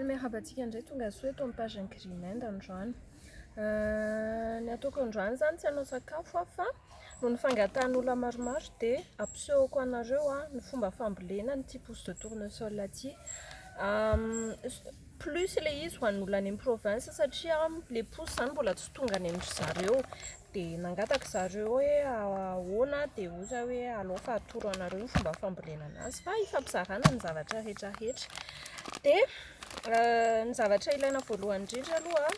Merhabatsika indray tonga soa eto amin'ny page Greenend androany. Ny ataoko androany zany tsy hanao sakafo fa no ny fangatan'olona maromaro dia ampisehoko anareo ny fomba fambolena ny pousse de tournesol aty. Plus le izy ho an'olona any amin'ny province satria le pousse zany mbola tsy tonga any amin'ny zareo dia nangataka zareo hoe ahoana dia oza hoe aleo fa atoro anareo ny fomba fambolena anazy fa hifampizarana ny zavatra rehetrarehetra. Dia ny zavatra ilaina voalohany indrindra aloha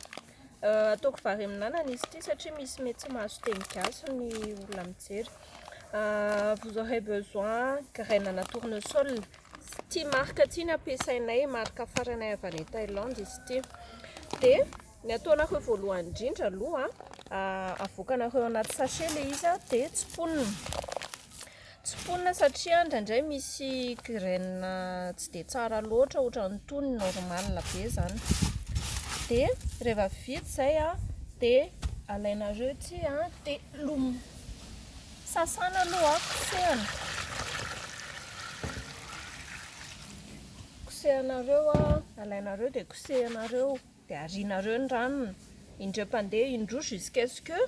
ataoko vary amin'anana izy ity satria misy mety tsy mahazo teny gasy ny olona mijery. Vous aurez besoin graine tournesol. Ity marika ity ny ampiasainay, marika faranay avy any Thaïlande izy ity. Dia ny ataonareo voalohany indrindra aloha avoakanareo anaty sachet le izy dia tsiponina satria indraindray misy graine tsy dia tsara loatra ohatran'ny tony normal be zany. Dia rehefa vita izay dia alainareo ity dia sasana aloha kosehanareo alainareo dia kosehanareo dia arianareo ny ranony indray-pandeha indroa jusqu'à ce que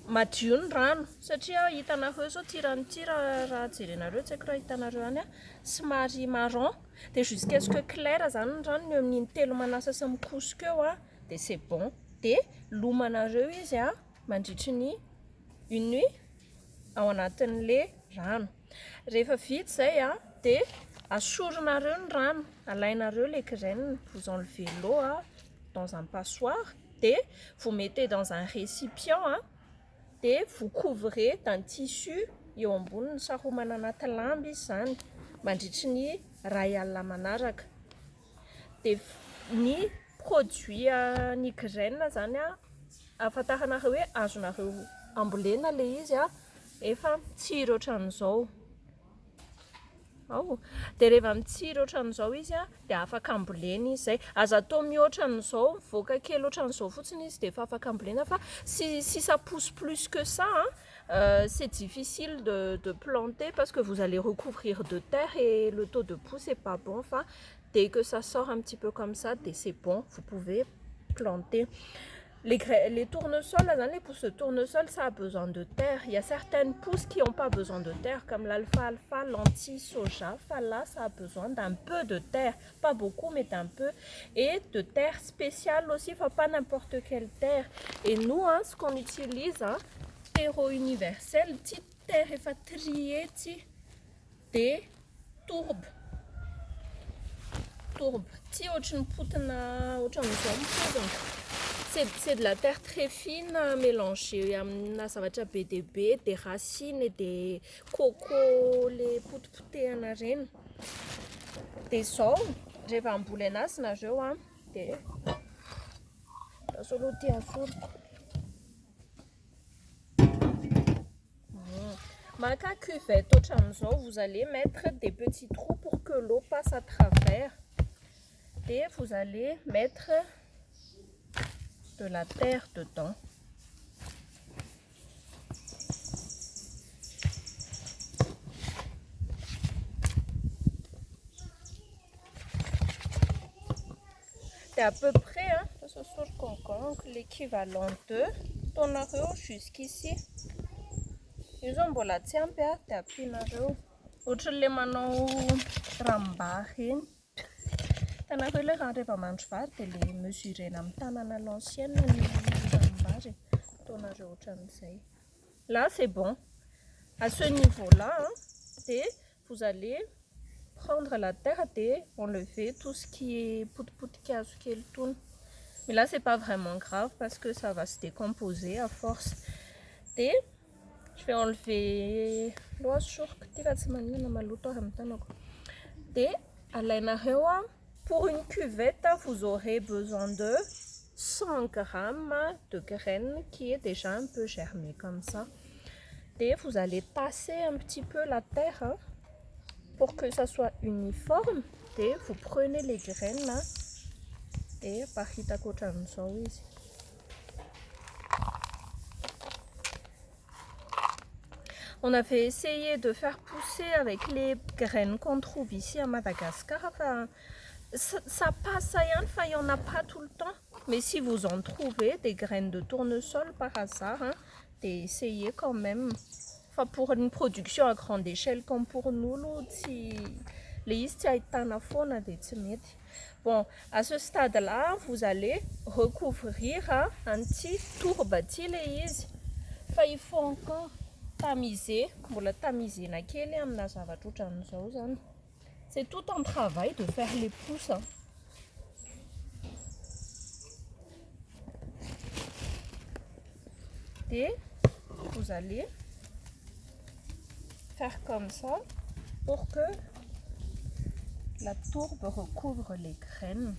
madio ny rano satria hitanareo zao ty rano ty raha jerenareo tsy haiko raha hitanareo any somary marron dia jusqu'à ce que clair zany ny rano eo amin'ny 3 manasa sy mikosoka eo dia c'est bon. Dia lomanareo izy mandritry ny 1 nuit ao anatin'le rano. Rehefa vita izay dia asorinareo ny rano, alainareo les graines, vous enlevez l'eau dans un passoire, et vous mettez dans un récipient et vous couvrez d'un tissu eo amboniny saromana anaty lamba izy zany mandritry ny ray alina manaraka. Dia ny produit ny graine zany ahafantaranareo hoe azonareo ambolena le izy efa mitsiry ohatran'izao. Dia rehefa mitsiry ohatran'izao izy dia afaka ambolena izy zay. Azo atao mihoatra n'izao, mivoaka kely ohatran'izao fotsiny izy dia efa afaka ambolena fa si ça pousse plus que ça c'est difficile de planter parce que vous allez recouvrir de terre et le taux de pousse est pas bon. Enfin, dès que ça sort un petit peu comme ça, c'est bon, vous pouvez planter. Les tournesols, les pousses de tournesol, ça a besoin de terre. Il y a certaines pousses qui n'ont pas besoin de terre, comme l'alfalfa, lentilles, soja. Là, ça a besoin d'un peu de terre. Pas beaucoup, mais d'un peu. Et de terre spéciale aussi, il ne faut pas n'importe quelle terre. Et nous, ce qu'on utilise, terreau universel, petite terre triée, des tourbes. C'est de la terre très fine mélangée amina zavatra be dia be, des racines et des coco, les potipotehana reny. Dia izao rehefa ambolena azy nareo dia solo ty asoriko. Maka cuvette ohatran'izao, vous allez mettre des petits trous pour que l'eau passe à travers. Et vous allez mettre de la terre dedans. C'est à peu près, ce sur l'équivalent de tonareo jusqu'ici. Ils ont mbola tsy ampy dia ampianareo ohatran'ilay manao rambary iny. Hitanareo ilay raha rehefa mandro vary dia le mesurena amin'ny tanana l'ancienne ny rambary ataonareo ohatran'izay. Là c'est bon. À ce niveau-là, vous allez prendre la terre et enlever tout ce qui est poutikazo kely tony. Mais là c'est pas vraiment grave parce que ça va se décomposer à force. Et je vais enlever l'eau sur pour une cuvette, vous aurez besoin de 100 grammes de graines qui est déjà un peu germée comme ça. Et vous allez tasser un petit peu la terre pour que ça soit uniforme. Et vous prenez les graines et parita kotran'izao izy. On avait essayé de faire pousser avec les graines qu'on trouve ici à Madagascar. Enfin, Ça passe, il n'y en a pas tout le temps. Mais si vous en trouvez des graines de tournesol par hasard, hein, essayez quand même. Enfin, pour une production à grande échelle comme pour nous, bon, à ce stade-là, vous allez recouvrir hein, un petit tourbatil et il faut encore tamiser. C'est tout un travail de faire les pousses. Hein. Et vous allez faire comme ça pour que la tourbe recouvre les graines.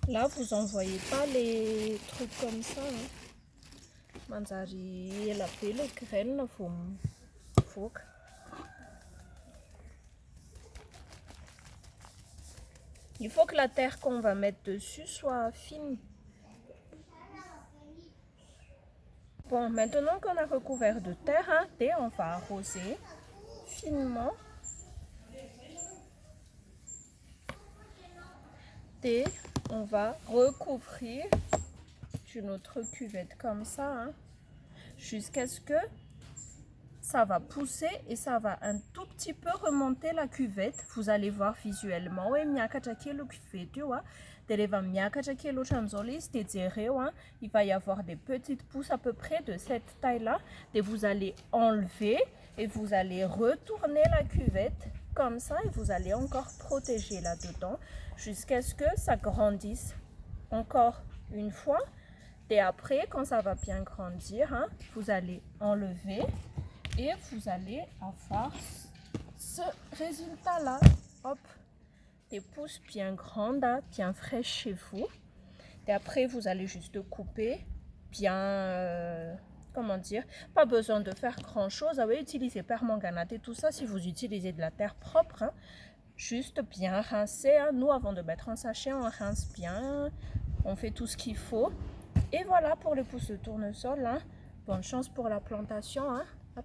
Là, vous envoyez pas les trucs comme ça. Hein. Manzari la les graines, faut. Il faut que la terre qu'on va mettre dessus soit fine. Bon, maintenant qu'on a recouvert de terre, hein, on va arroser finement. Et on va recouvrir une autre cuvette comme ça, hein, jusqu'à ce que ça va pousser et ça va un tout petit peu remonter la cuvette. Vous allez voir visuellement. Il va y avoir des petites pousses à peu près de cette taille-là. Et vous allez enlever et vous allez retourner la cuvette comme ça et vous allez encore protéger là-dedans jusqu'à ce que ça grandisse encore une fois. Et après, quand ça va bien grandir, hein, vous allez enlever et vous allez avoir ce résultat-là. Hop, des pousses bien grandes, bien fraîches chez vous. Et après, vous allez juste couper bien... comment dire, pas besoin de faire grand chose. Vous utiliser permanganate et tout ça si vous utilisez de la terre propre. Hein, juste bien rincer. Hein. Nous, avant de mettre en sachet, on rince bien. On fait tout ce qu'il faut. Et voilà pour les pousses de tournesol. Hein. Bonne chance pour la plantation. Hein. Hop.